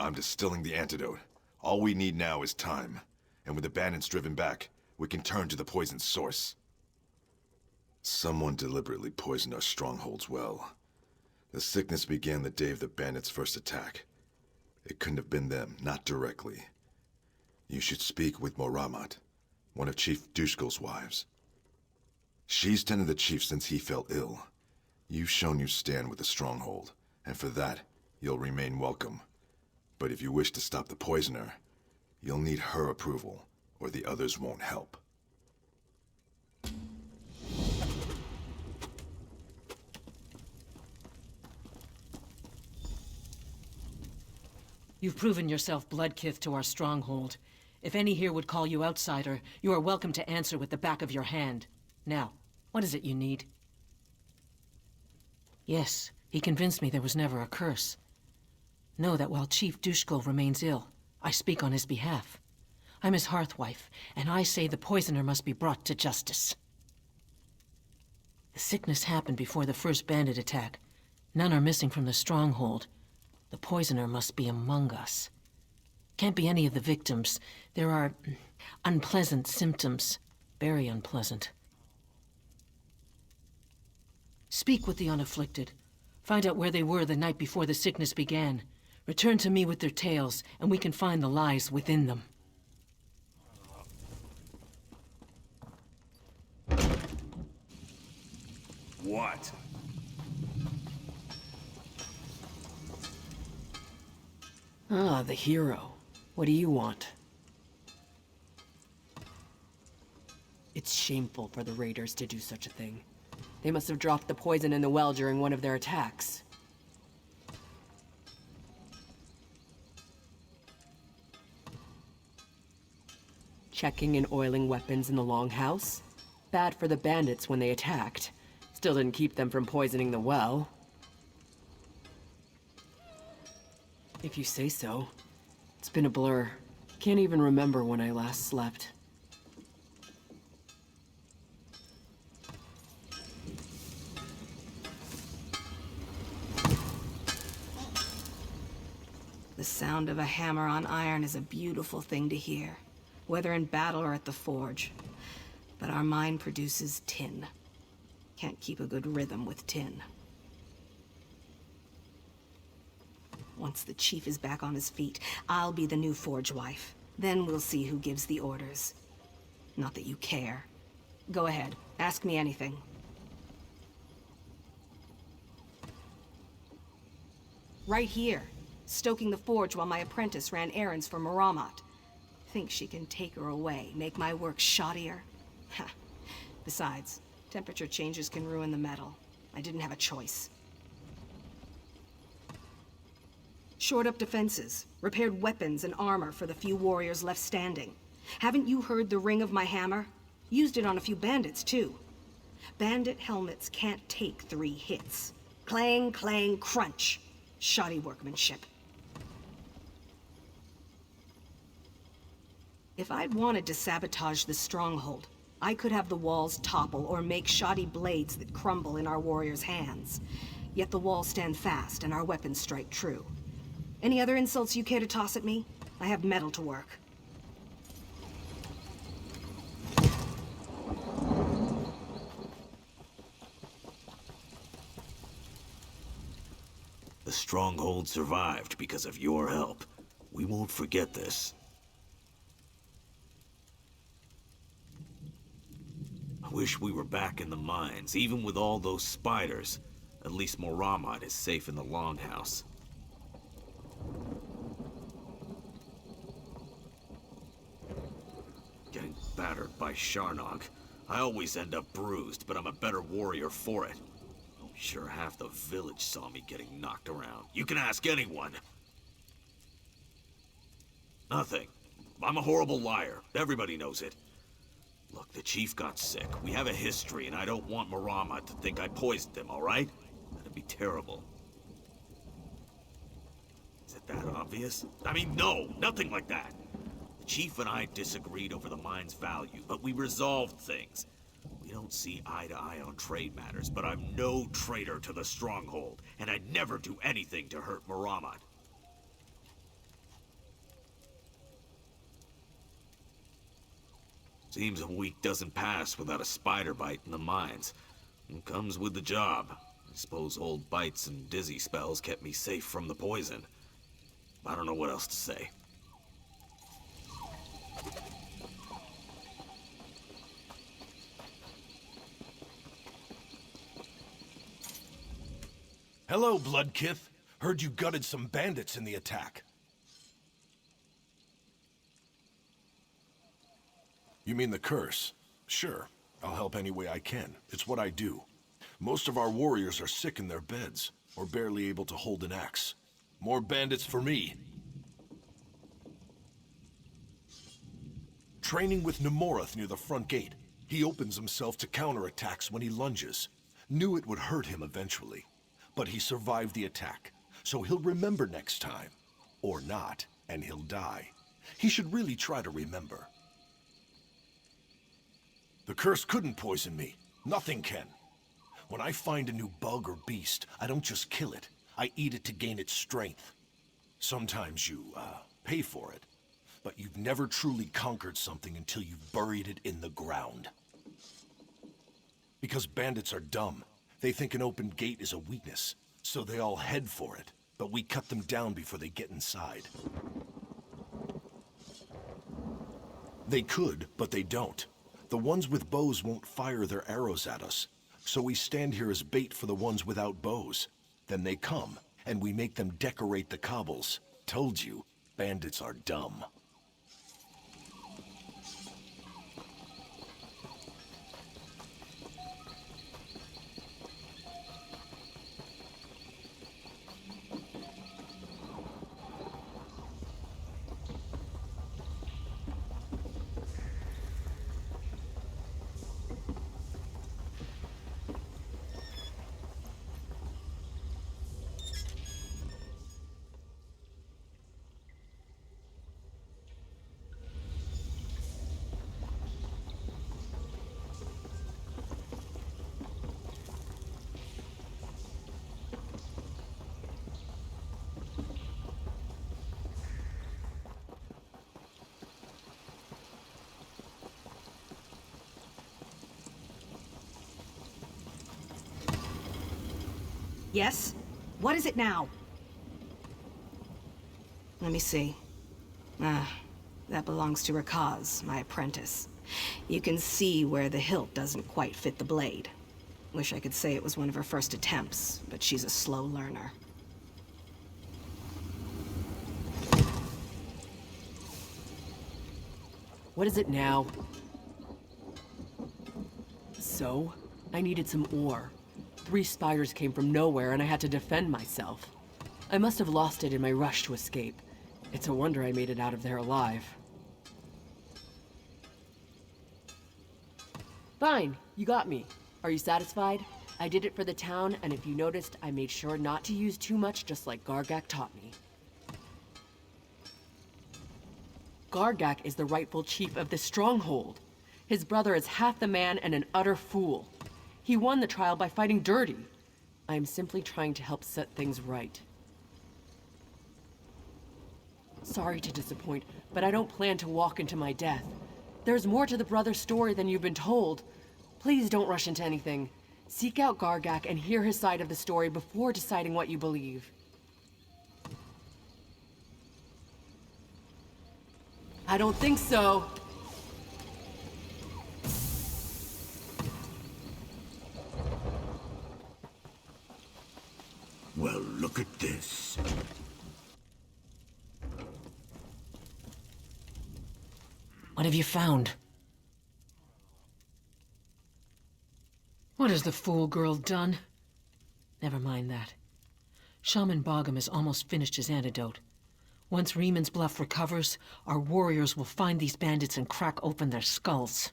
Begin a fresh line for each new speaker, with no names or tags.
I'm distilling the antidote. All we need now is time. And with the bandits driven back, we can turn to the poison's source. Someone deliberately poisoned our strongholds well. The sickness began the day of the bandits' first attack. It couldn't have been them, not directly. You should speak with Moramat, one of Chief Dushkul's wives. She's tended the chief since he fell ill. You've shown you stand with the stronghold, and for that, you'll remain welcome. But if you wish to stop the poisoner, you'll need her approval, or the others won't help.
You've proven yourself bloodkith to our stronghold. If any here would call you outsider, you are welcome to answer with the back of your hand. Now, what is it you need? Yes, he convinced me there was never a curse. Know that while Chief Dushkul remains ill, I speak on his behalf. I'm his hearthwife, and I say the poisoner must be brought to justice. The sickness happened before the first bandit attack. None are missing from the stronghold. The poisoner must be among us. Can't be any of the victims. There are unpleasant symptoms. Very unpleasant. Speak with the unafflicted. Find out where they were the night before the sickness began. Return to me with their tales, and we can find the lies within them.
What?
Ah, the hero. What do you want?
It's shameful for the raiders to do such a thing. They must have dropped the poison in the well during one of their attacks. Checking and oiling weapons in the Longhouse? Bad for the bandits when they attacked. Still didn't keep them from poisoning the well. If you say so. It's been a blur. Can't even remember when I last slept.
The sound of a hammer on iron is a beautiful thing to hear, whether in battle or at the forge. But our mine produces tin. Can't keep a good rhythm with tin. Once the chief is back on his feet, I'll be the new forge wife. Then we'll see who gives the orders. Not that you care. Go ahead, ask me anything. Right here, stoking the forge while my apprentice ran errands for Moramat. Think she can take her away, make my work shoddier? Ha. Besides, temperature changes can ruin the metal. I didn't have a choice. Shored up defenses, repaired weapons and armor for the few warriors left standing. Haven't you heard the ring of my hammer? Used it on a few bandits, too. Bandit helmets can't take 3 hits. Clang, clang, crunch. Shoddy workmanship. If I'd wanted to sabotage the stronghold, I could have the walls topple or make shoddy blades that crumble in our warriors' hands. Yet the walls stand fast and our weapons strike true. Any other insults you care to toss at me? I have metal to work.
The stronghold survived because of your help. We won't forget this. I wish we were back in the mines, even with all those spiders. At least Moramat is safe in the Longhouse. Getting battered by Sharnog. I always end up bruised, but I'm a better warrior for it. Sure half the village saw me getting knocked around. You can ask anyone. Nothing. I'm a horrible liar. Everybody knows it. Look, the chief got sick. We have a history, and I don't want Moramat to think I poisoned him, all right? That'd be terrible. Is it that obvious? I mean, no, nothing like that. The chief and I disagreed over the mine's value, but we resolved things. We don't see eye to eye on trade matters, but I'm no traitor to the stronghold, and I'd never do anything to hurt Moramat. Seems a week doesn't pass without a spider bite in the mines. It comes with the job. I suppose old bites and dizzy spells kept me safe from the poison. I don't know what else to say.
Hello, Bloodkith. Heard you gutted some bandits in the attack. You mean the curse? Sure. I'll help any way I can. It's what I do. Most of our warriors are sick in their beds, or barely able to hold an axe. More bandits for me. Training with Nemorath near the front gate. He opens himself to counterattacks when he lunges. Knew it would hurt him eventually. But he survived the attack, so he'll remember next time. Or not, and he'll die. He should really try to remember. The curse couldn't poison me. Nothing can. When I find a new bug or beast, I don't just kill it. I eat it to gain its strength. Sometimes you, pay for it. But you've never truly conquered something until you've buried it in the ground. Because bandits are dumb. They think an open gate is a weakness, so they all head for it. But we cut them down before they get inside. They could, but they don't. The ones with bows won't fire their arrows at us, so we stand here as bait for the ones without bows. Then they come, and we make them decorate the cobbles. Told you, bandits are dumb.
Yes? What is it now? Let me see. That belongs to Rakaz, my apprentice. You can see where the hilt doesn't quite fit the blade. Wish I could say it was one of her first attempts, but she's a slow learner.
What is it now? So, I needed some ore. 3 spiders came from nowhere and I had to defend myself. I must have lost it in my rush to escape. It's a wonder I made it out of there alive. Fine, you got me. Are you satisfied? I did it for the town, and if you noticed, I made sure not to use too much, just like Gargak taught me. Gargak is the rightful chief of this stronghold. His brother is half the man and an utter fool. He won the trial by fighting dirty. I am simply trying to help set things right. Sorry to disappoint, but I don't plan to walk into my death. There's more to the brother's story than you've been told. Please don't rush into anything. Seek out Gargak and hear his side of the story before deciding what you believe. I don't think so.
Well, look at this.
What have you found? What has the fool girl done? Never mind that. Shaman Bogum has almost finished his antidote. Once Reeman's Bluff recovers, our warriors will find these bandits and crack open their skulls.